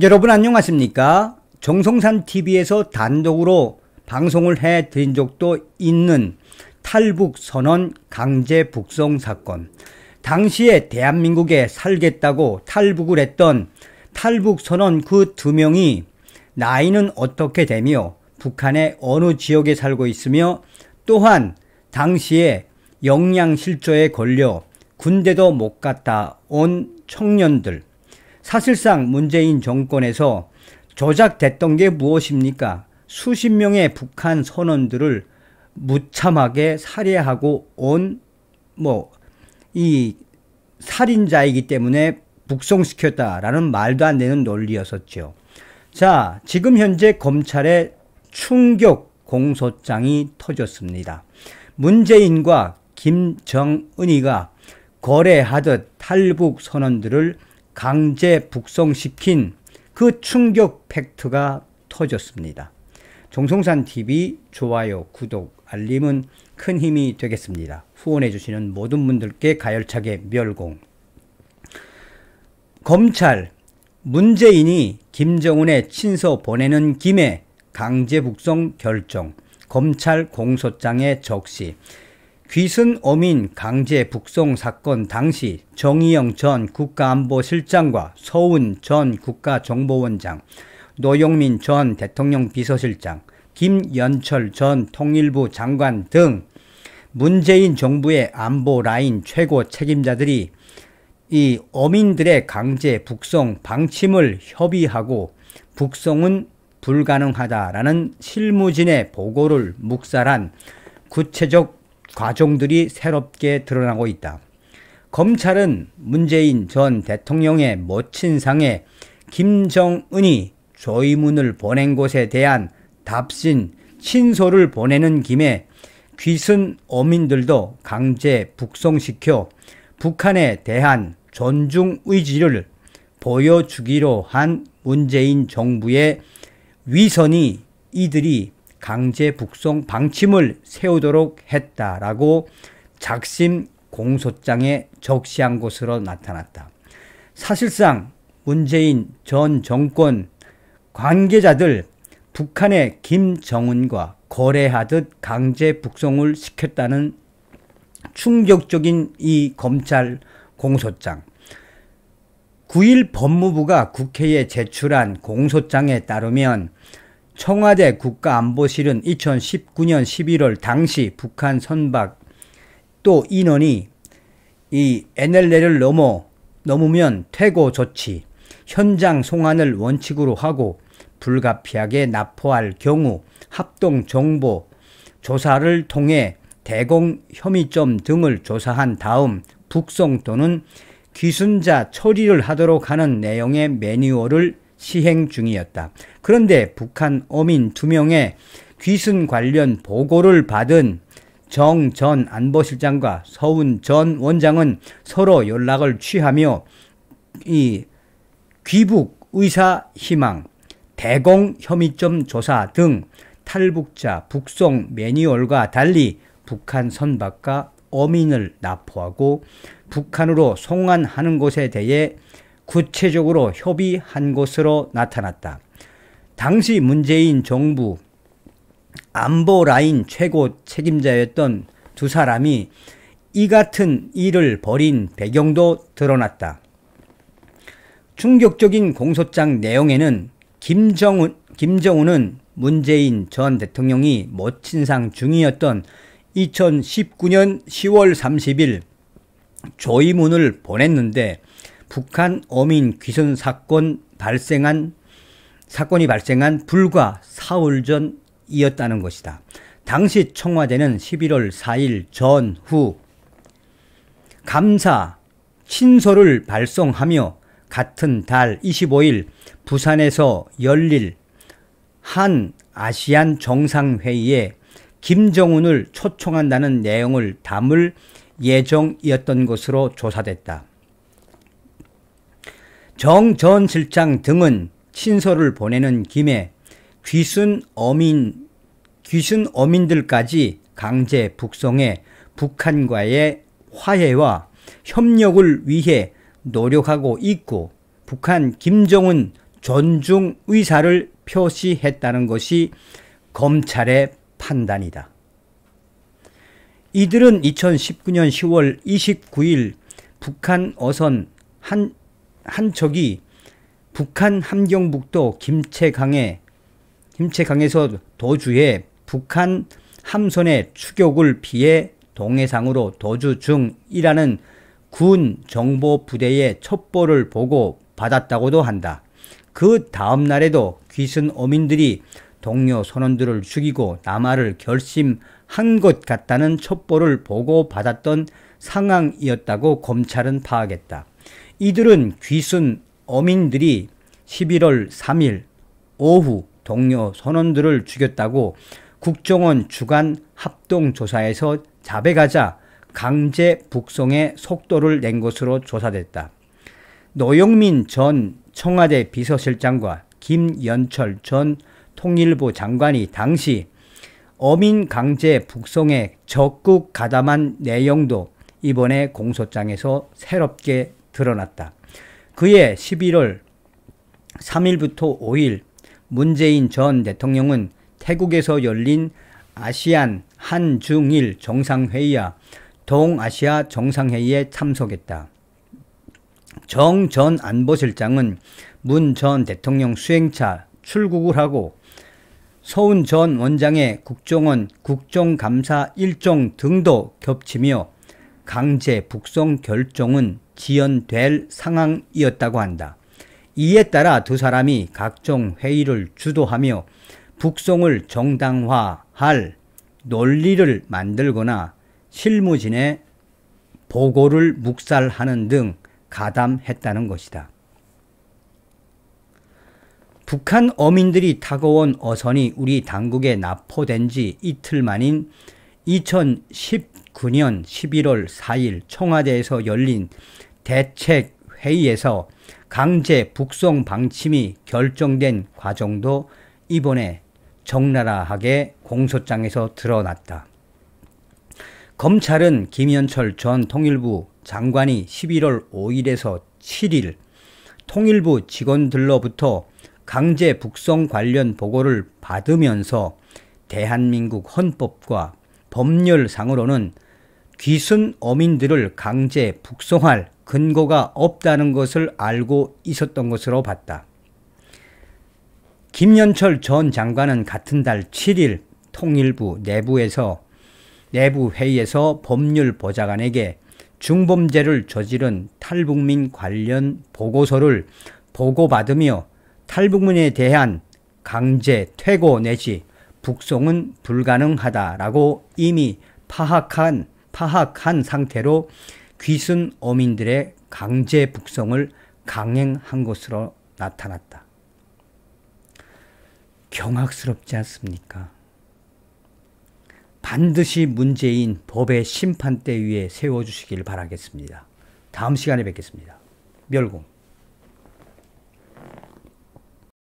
여러분 안녕하십니까? 정성산TV에서 단독으로 방송을 해드린 적도 있는 탈북선언 강제 북송 사건. 당시에 대한민국에 살겠다고 탈북을 했던 탈북선언 그 2명이 나이는 어떻게 되며 북한의 어느 지역에 살고 있으며 또한 당시에 영양실조에 걸려 군대도 못 갔다 온 청년들. 사실상 문재인 정권에서 조작됐던 게 무엇입니까? 수십 명의 북한 선원들을 무참하게 살해하고 온 이 살인자이기 때문에 북송시켰다라는 말도 안 되는 논리였었죠. 자, 지금 현재 검찰의 충격 공소장이 터졌습니다. 문재인과 김정은이가 거래하듯 탈북 선원들을 강제 북송시킨 그 충격 팩트가 터졌습니다. 정성산TV 좋아요, 구독, 알림은 큰 힘이 되겠습니다. 후원해 주시는 모든 분들께 가열차게 멸공. 검찰, 문재인이 김정은의 친서 보내는 김에 강제 북송 결정, 검찰 공소장에 적시. 귀순 어민 강제 북송 사건 당시 정의영 전 국가안보실장과 서훈 전 국가정보원장, 노영민 전 대통령 비서실장, 김연철 전 통일부 장관 등 문재인 정부의 안보 라인 최고 책임자들이 이 어민들의 강제 북송 방침을 협의하고 북송은 불가능하다라는 실무진의 보고를 묵살한 구체적 과정들이 새롭게 드러나고 있다. 검찰은 문재인 전 대통령의 모친상에 김정은이 조의문을 보낸 곳에 대한 답신, 친서를 보내는 김에 귀순 어민들도 강제 북송시켜 북한에 대한 존중 의지를 보여주기로 한 문재인 정부의 위선이 이들이 강제 북송 방침을 세우도록 했다라고 작심 공소장에 적시한 것으로 나타났다. 사실상 문재인 전 정권 관계자들 북한의 김정은과 거래하듯 강제 북송을 시켰다는 충격적인 이 검찰 공소장. 9일 법무부가 국회에 제출한 공소장에 따르면 청와대 국가안보실은 2019년 11월 당시 북한 선박 또 인원이 이 NLL을 넘으면 퇴고 조치, 현장 송환을 원칙으로 하고 불가피하게 납포할 경우 합동 정보 조사를 통해 대공 혐의점 등을 조사한 다음 북송 또는 귀순자 처리를 하도록 하는 내용의 매뉴얼을 시행 중이었다. 그런데 북한 어민 2명의 귀순 관련 보고를 받은 정 전 안보실장과 서훈 전 원장은 서로 연락을 취하며 이 귀북 의사 희망, 대공 혐의점 조사 등 탈북자 북송 매뉴얼과 달리 북한 선박과 어민을 납포하고 북한으로 송환하는 것에 대해 구체적으로 협의한 것으로 나타났다. 당시 문재인 정부 안보 라인 최고 책임자였던 2 사람이 이 같은 일을 벌인 배경도 드러났다. 충격적인 공소장 내용에는 김정은은 문재인 전 대통령이 모친상 중이었던 2019년 10월 30일 조의문을 보냈는데 북한 어민 귀순 사건이 발생한 불과 사흘 전이었다는 것이다. 당시 청와대는 11월 4일 전후 감사 친서를 발송하며 같은 달 25일 부산에서 열릴 한 아시안 정상회의에 김정은을 초청한다는 내용을 담을 예정이었던 것으로 조사됐다. 정 전 실장 등은 친서를 보내는 김에 귀순 어민들까지 강제 북송해 북한과의 화해와 협력을 위해 노력하고 있고 북한 김정은 존중 의사를 표시했다는 것이 검찰의 판단이다. 이들은 2019년 10월 29일 북한 어선 한 척이 북한 함경북도 김체강에서 도주해 북한 함선의 추격을 피해 동해상으로 도주 중이라는 군 정보부대의 첩보를 보고 받았다고도 한다. 그 다음 날에도 귀순 어민들이 동료 선원들을 죽이고 남하를 결심한 것 같다는 첩보를 보고 받았던 상황이었다고 검찰은 파악했다. 이들은 귀순 어민들이 11월 3일 오후 동료 선원들을 죽였다고 국정원 주간 합동조사에서 자백하자 강제 북송의 속도를 낸 것으로 조사됐다. 노영민 전 청와대 비서실장과 김연철 전 통일부 장관이 당시 어민 강제 북송에 적극 가담한 내용도 이번에 공소장에서 새롭게 드러났다. 그해 11월 3일부터 5일 문재인 전 대통령은 태국에서 열린 아시안 한중일 정상회의와 동아시아 정상회의에 참석했다. 정 전 안보실장은 문 전 대통령 수행차 출국을 하고 서훈 전 원장의 국정원 국정감사 일정 등도 겹치며 강제 북송 결정은 지연될 상황이었다고 한다. 이에 따라 두 사람이 각종 회의를 주도하며 북송을 정당화할 논리를 만들거나 실무진에 보고를 묵살하는 등 가담했다는 것이다. 북한 어민들이 타고 온 어선이 우리 당국에 납포된 지 이틀 만인 2019년 11월 4일 청와대에서 열린 대책회의에서 강제 북송 방침이 결정된 과정도 이번에 적나라하게 공소장에서 드러났다. 검찰은 김연철 전 통일부 장관이 11월 5일에서 7일 통일부 직원들로부터 강제 북송 관련 보고를 받으면서 대한민국 헌법과 법률상으로는 귀순 어민들을 강제 북송할 근거가 없다는 것을 알고 있었던 것으로 봤다. 김연철 전 장관은 같은 달 7일 통일부 내부 회의에서 법률보좌관에게 중범죄를 저지른 탈북민 관련 보고서를 보고받으며 탈북민에 대한 강제 퇴고 내지 북송은 불가능하다라고 이미 파악한 상태로 귀순 어민들의 강제 북송을 강행한 것으로 나타났다. 경악스럽지 않습니까? 반드시 문재인 법의 심판대 위에 세워주시길 바라겠습니다. 다음 시간에 뵙겠습니다. 멸공.